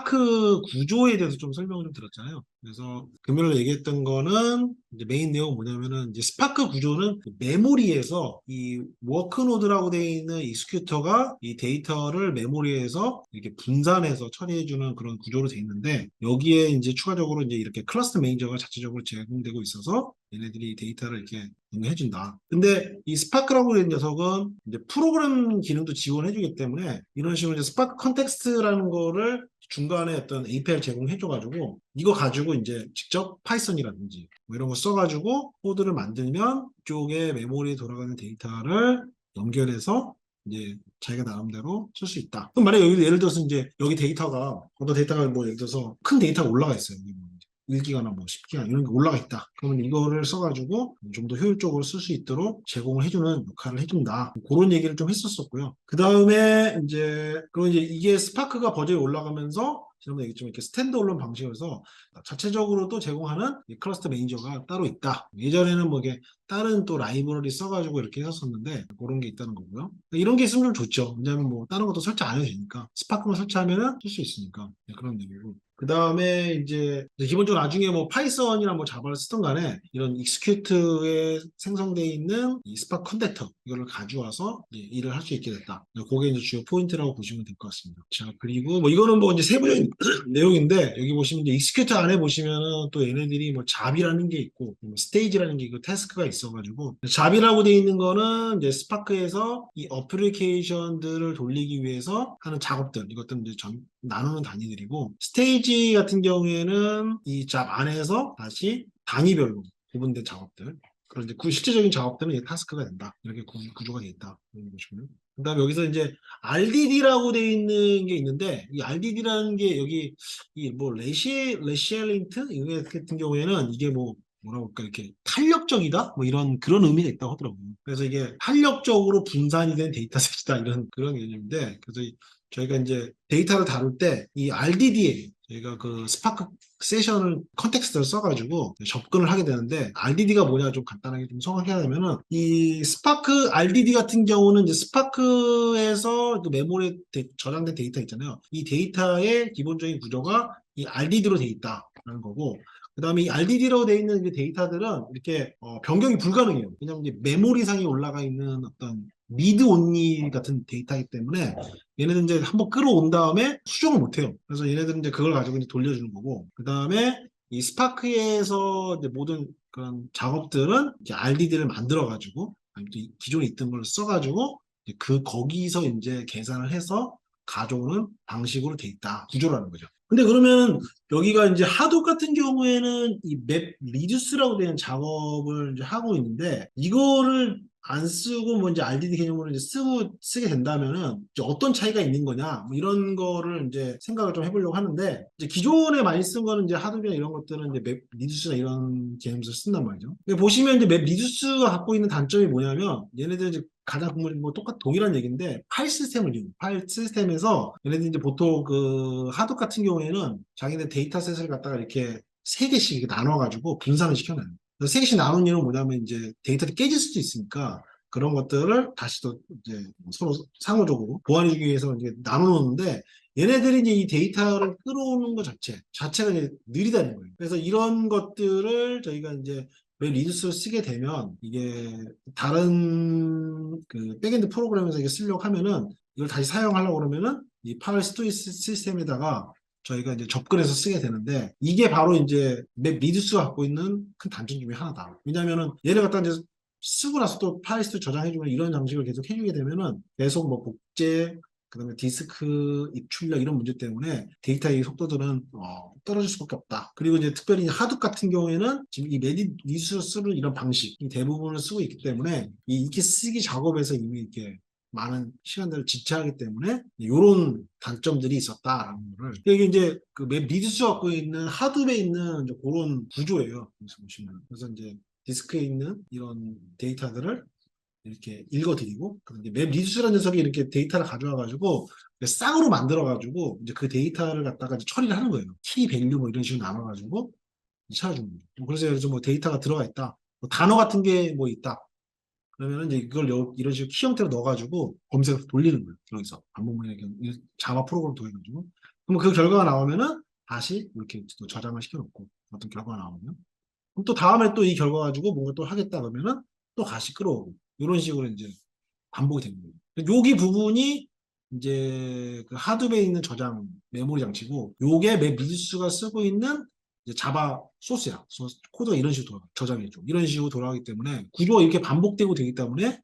스파크 구조에 대해서 좀 설명을 좀 드렸잖아요. 그래서 금요일에 얘기했던 거는 이제 메인 내용 뭐냐면은 이제 스파크 구조는 메모리에서 이 워크노드라고 되어 있는 익스큐터가 이 데이터를 메모리에서 이렇게 분산해서 처리해주는 그런 구조로 되어 있는데 여기에 이제 추가적으로 이제 이렇게 클러스터 매니저가 자체적으로 제공되고 있어서 얘네들이 데이터를 이렇게 해준다. 근데 이 스파크라고 하는 녀석은 이제 프로그램 기능도 지원해주기 때문에 이런 식으로 이제 스파크 컨텍스트라는 거를 중간에 어떤 API를 제공해줘가지고 이거 가지고 이제 직접 파이썬이라든지 뭐 이런 거 써가지고 코드를 만들면 이쪽에 메모리에 돌아가는 데이터를 연결해서 이제 자기가 나름대로 쓸 수 있다. 그럼 만약에 여기 예를 들어서 이제 여기 데이터가 어떤 데이터가 뭐 예를 들어서 큰 데이터가 올라가 있어요. 1기가나 뭐 10기가 이런 게 올라가 있다. 그러면 이거를 써가지고 좀 더 효율적으로 쓸 수 있도록 제공을 해주는 역할을 해준다. 그런 얘기를 좀 했었었고요. 그 다음에 이제 그리고 이제 이게 스파크가 버전이 올라가면서 지난번에 얘기했지만 이렇게 스탠드얼론 방식으로서 자체적으로도 제공하는 이 클러스터 매니저가 따로 있다. 예전에는 뭐 이게 다른 또 라이브러리 써가지고 이렇게 했었는데 그런 게 있다는 거고요. 이런 게 있으면 좀 좋죠. 왜냐하면 뭐 다른 것도 설치 안 해도 되니까 스파크만 설치하면은 쓸 수 있으니까 그런 얘기고. 그 다음에 이제 기본적으로 나중에 뭐 파이썬이나 뭐 자바를 쓰던 간에 이런 익스큐트에 생성되어 있는 이 스파크 컨텍터 이거를 가져와서 이제 일을 할 수 있게 됐다. 그게 이제 주요 포인트라고 보시면 될 것 같습니다. 자, 그리고 뭐 이거는 뭐 이제 세부적인 내용인데 여기 보시면 이제 익스큐트 안에 보시면은 또 얘네들이 뭐 잡이라는 게 있고 뭐 스테이지라는 게 있고 태스크가 있어가지고 잡이라고 되어 있는 거는 이제 스파크에서 이 어플리케이션들을 돌리기 위해서 하는 작업들 이것들은 이제 나누는 단위들이고 스테이지 같은 경우에는 이 잡 안에서 다시 단위별로 구분된 작업들 그런 이제 실제적인 작업들은 이제 타스크가 된다 이렇게 구조가 되어 있다 이런 보시면 그다음에 여기서 이제 RDD라고 되어 있는 게 있는데 이 RDD라는 게 여기 이 뭐 레시엘린트 이거 같은 경우에는 이게 뭐 뭐라고 할까 이렇게 탄력적이다 뭐 이런 그런 의미가 있다고 하더라고요. 그래서 이게 탄력적으로 분산이 된 데이터셋이다 이런 그런 개념인데 그래서 저희가 이제 데이터를 다룰 때 이 RDD에 저희가 그 스파크 세션을 컨텍스트를 써가지고 접근을 하게 되는데 RDD가 뭐냐 좀 간단하게 좀 설명해 하면은 이 스파크 RDD 같은 경우는 이제 스파크에서 그 메모리에 저장된 데이터 있잖아요. 이 데이터의 기본적인 구조가 이 RDD로 돼 있다라는 거고 그 다음에 이 RDD로 돼 있는 그 데이터들은 이렇게 변경이 불가능해요. 왜냐하면 이제 메모리상에 올라가 있는 어떤 미드 온리 같은 데이터이기 때문에 얘네들 이제 한번 끌어온 다음에 수정을 못 해요. 그래서 얘네들은 이제 그걸 가지고 이제 돌려주는 거고, 그 다음에 이 스파크에서 이제 모든 그런 작업들은 이제 RDD를 만들어가지고, 아니면 또 기존에 있던 걸 써가지고, 이제 거기서 이제 계산을 해서 가져오는 방식으로 돼 있다. 구조라는 거죠. 근데 그러면 여기가 이제 하도 같은 경우에는 이 맵 리듀스라고 되는 작업을 이제 하고 있는데, 이거를 안 쓰고 뭐 이제 RDD 개념으로 이제 쓰게 된다면은 이제 어떤 차이가 있는 거냐 뭐 이런 거를 이제 생각을 좀 해보려고 하는데 이제 기존에 많이 쓴 거는 이제 하드웨어 이런 것들은 이제 맵 리듀스나 이런 개념에서 쓴단 말이죠. 근데 보시면 이제 맵 리듀스가 갖고 있는 단점이 뭐냐면 얘네들 이제 가장 뭐 동일한 얘기인데 파일 시스템을 이용 파일 시스템에서 얘네들 이제 보통 그 하드 같은 경우에는 자기네 데이터셋을 갖다가 이렇게 세 개씩 이렇게 나눠가지고 분산을 시켜놔요. 세 개씩 나눈 이유는 뭐냐면 이제 데이터를 깨질 수도 있으니까 그런 것들을 다시 또 이제 서로 상호적으로 보완해주기 위해서 이제 나눠놓는데 얘네들이 이제 이 데이터를 끌어오는 것 자체가 이제 느리다는 거예요. 그래서 이런 것들을 저희가 이제 웹 리듀스를 쓰게 되면 이게 다른 그 백엔드 프로그램에서 이게 쓰려고 하면은 이걸 다시 사용하려고 그러면은 이 파일 스토리지 시스템에다가 저희가 이제 접근해서 쓰게 되는데 이게 바로 이제 맵 리듀스가 갖고 있는 큰 단점 중에 하나다. 왜냐면은 얘를 갖다 이제 쓰고 나서 또 파일스 저장해주면 이런 장식을 계속 해주게 되면은 계속 뭐 복제 그다음에 디스크 입출력 이런 문제 때문에 데이터의 속도들은 떨어질 수밖에 없다. 그리고 이제 특별히 하드 같은 경우에는 지금 이 리듀스를 쓰는 이런 방식 이 대부분을 쓰고 있기 때문에 이 익히 쓰기 작업에서 이미 이렇게 많은 시간들을 지체하기 때문에 이런 단점들이 있었다라는 거를 이게 이제 그 맵 리듀스 갖고 있는 하드에 있는 이제 그런 구조예요. 그래서 보시면 그래서 이제 디스크에 있는 이런 데이터들을 이렇게 읽어드리고 그런데 맵 리듀스라는 녀석이 이렇게 데이터를 가져와가지고 쌍으로 만들어가지고 이제 그 데이터를 갖다가 이제 처리를 하는 거예요. 키 밸류 뭐 이런 식으로 나눠가지고 찾아주는 거죠. 그래서 예를 들어 뭐 데이터가 들어가 있다. 뭐 단어 같은 게 뭐 있다. 그러면 이제 이걸 이런 식으로 키 형태로 넣어가지고 검색해서 돌리는 거예요. 여기서 반복문에 자바 프로그램 통해가지고 그럼 그 결과가 나오면은 다시 이렇게 또 저장을 시켜놓고 어떤 결과가 나오면 그럼 또 다음에 또 이 결과 가지고 뭔가 또 하겠다 그러면은 또 다시 끌어오고 이런 식으로 이제 반복이 되는 거예요. 여기 부분이 이제 그 하드웨어에 있는 저장 메모리 장치고 요게 맵 미드수가 쓰고 있는 이제 자바 소스야. 코드가 이런 식으로 저장해줘. 이런 식으로 돌아가기 때문에 구조가 이렇게 반복되고 되기 때문에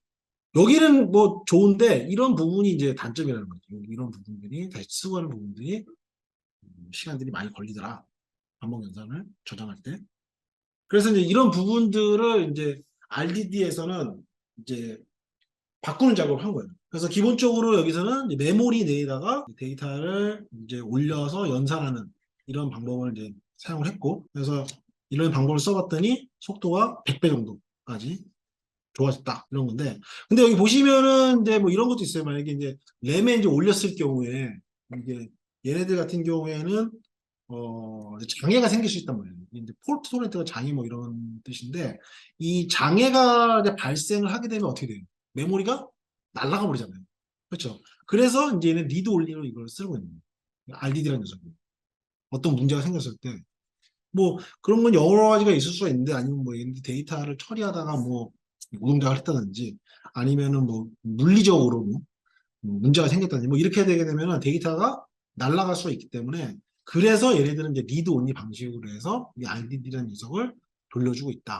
여기는 뭐 좋은데 이런 부분이 이제 단점이라는 거죠. 이런 부분들이 다시 쓰고 하는 부분들이 시간들이 많이 걸리더라. 반복 연산을 저장할 때. 그래서 이제 이런 부분들을 이제 RDD에서는 이제 바꾸는 작업을 한 거예요. 그래서 기본적으로 여기서는 이제 메모리 내에다가 데이터를 이제 올려서 연산하는 이런 방법을 이제 사용을 했고, 그래서 이런 방법을 써봤더니 속도가 100배 정도까지 좋아졌다. 이런 건데. 근데 여기 보시면은 이제 뭐 이런 것도 있어요. 만약에 이제 램에 이제 올렸을 경우에 이게 얘네들 같은 경우에는 장애가 생길 수 있단 말이에요. 이제 폴트 토렌트가 장애 뭐 이런 뜻인데 이 장애가 이제 발생을 하게 되면 어떻게 돼요? 메모리가 날아가 버리잖아요. 그렇죠? 그래서 이제 얘는 리드 올리로 이걸 쓰고 있는 거예요. RDD라는 녀석이. 어떤 문제가 생겼을 때 뭐 그런 건 여러 가지가 있을 수가 있는데 아니면 뭐 데이터를 처리하다가 뭐 노동작을 했다든지 아니면은 뭐 물리적으로 뭐 문제가 생겼다든지 뭐 이렇게 되게 되면은 데이터가 날아갈 수가 있기 때문에 그래서 얘네들은 이제 리드 온리 방식으로 해서 이 RDD라는 녀석을 돌려주고 있다.